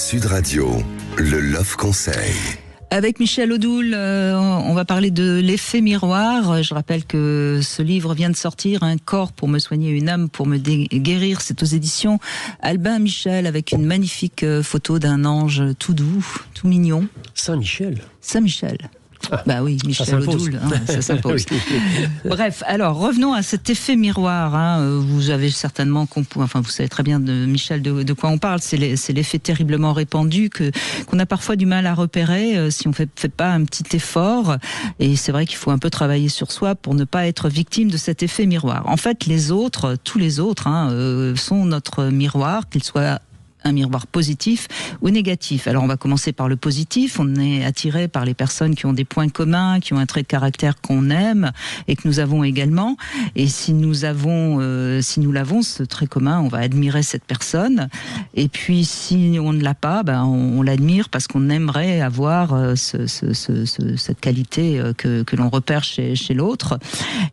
Sud Radio, le Love Conseil. Avec Michel Odoul, on va parler de l'effet miroir. Je rappelle que ce livre vient de sortir, Un corps pour me soigner, une âme pour me guérir. C'est aux éditions Albin Michel, avec une magnifique photo d'un ange tout doux, tout mignon. Saint-Michel. Saint-Michel. Bah oui, Michel Odoul, ça s'impose. Bref, alors revenons à cet effet miroir. Vous avez certainement, vous savez très bien Michel de quoi on parle. C'est l'effet terriblement répandu qu'on a parfois du mal à repérer si on fait pas un petit effort. Et c'est vrai qu'il faut un peu travailler sur soi pour ne pas être victime de cet effet miroir. En fait, tous les autres, sont notre miroir, qu'ils soient un miroir positif ou négatif. Alors on va commencer par le positif. On est attiré par les personnes qui ont des points communs, qui ont un trait de caractère qu'on aime et que nous avons également. Et si nous l'avons, ce trait commun, on va admirer cette personne. Et puis si on ne l'a pas, on l'admire parce qu'on aimerait avoir cette qualité que l'on repère chez l'autre.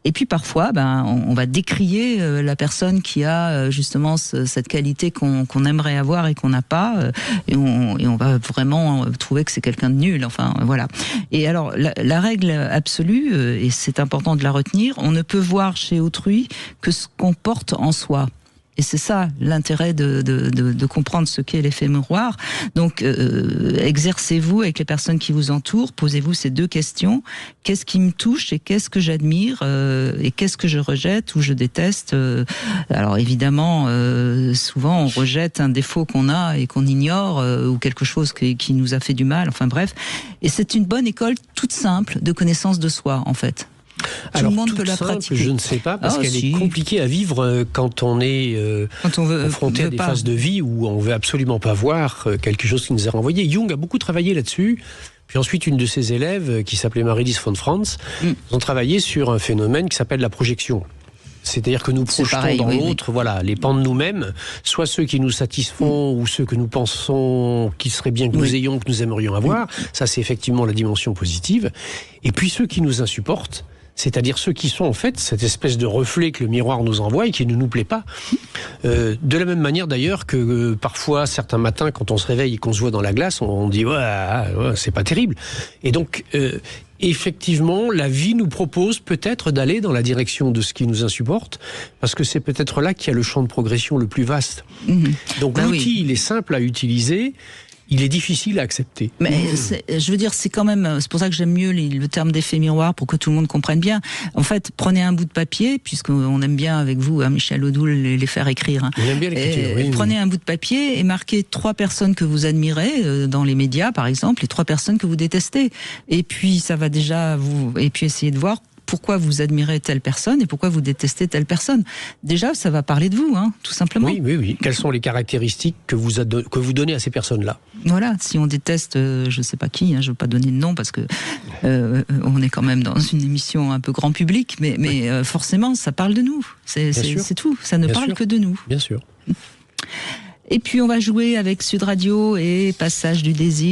Et puis parfois, on va décrier la personne qui a justement cette qualité qu'on aimerait avoir et qu'on n'a pas, et on va vraiment trouver que c'est quelqu'un de nul. Enfin, voilà. Et alors, la règle absolue, et c'est important de la retenir, on ne peut voir chez autrui que ce qu'on porte en soi. Et c'est ça l'intérêt de comprendre ce qu'est l'effet miroir. Donc, exercez-vous avec les personnes qui vous entourent, posez-vous ces deux questions. Qu'est-ce qui me touche et qu'est-ce que j'admire et qu'est-ce que je rejette ou je déteste. Alors évidemment, souvent on rejette un défaut qu'on a et qu'on ignore ou quelque chose qui nous a fait du mal. Enfin bref. Et c'est une bonne école toute simple de connaissance de soi, en fait. Alors, tout le monde peut la pratiquer. Je ne sais pas, parce qu'elle est compliquée à vivre quand on est confronté à des phases de vie où on ne veut absolument pas voir quelque chose qui nous est renvoyé. Jung a beaucoup travaillé là-dessus. Puis ensuite, une de ses élèves, qui s'appelait Marie-Lise von Franz, ont travaillé sur un phénomène qui s'appelle la projection. C'est-à-dire que nous projetons dans l'autre, les pans de nous-mêmes, soit ceux qui nous satisfont ou ceux que nous pensons qu'il serait bien que nous ayons, que nous aimerions avoir. Ça, c'est effectivement la dimension positive. Et puis ceux qui nous insupportent, c'est-à-dire ceux qui sont en fait cette espèce de reflet que le miroir nous envoie et qui ne nous plaît pas. De la même manière d'ailleurs que parfois, certains matins, quand on se réveille et qu'on se voit dans la glace, on dit ouais, c'est pas terrible. Et donc, effectivement, la vie nous propose peut-être d'aller dans la direction de ce qui nous insupporte, parce que c'est peut-être là qu'il y a le champ de progression le plus vaste. Donc l'outil, il est simple à utiliser. Il est difficile à accepter. Mais je veux dire, c'est quand même, c'est pour ça que j'aime mieux le terme d'effet miroir, pour que tout le monde comprenne bien. En fait, prenez un bout de papier, puisqu'on aime bien avec vous, Michel Odoul, les faire écrire. On aime bien l'écriture, prenez un bout de papier et marquez 3 personnes que vous admirez, dans les médias par exemple, et 3 personnes que vous détestez. Et puis ça va déjà et puis essayez de voir pourquoi vous admirez telle personne et pourquoi vous détestez telle personne. Déjà, ça va parler de vous, tout simplement. Oui. Quelles sont les caractéristiques que vous donnez à ces personnes-là ? Voilà, si on déteste, je ne sais pas qui, je ne veux pas donner de nom parce que on est quand même dans une émission un peu grand public, mais forcément, ça parle de nous. C'est tout, ça ne parle que de nous. Bien sûr. Et puis, on va jouer avec Sud Radio et Passage du désir.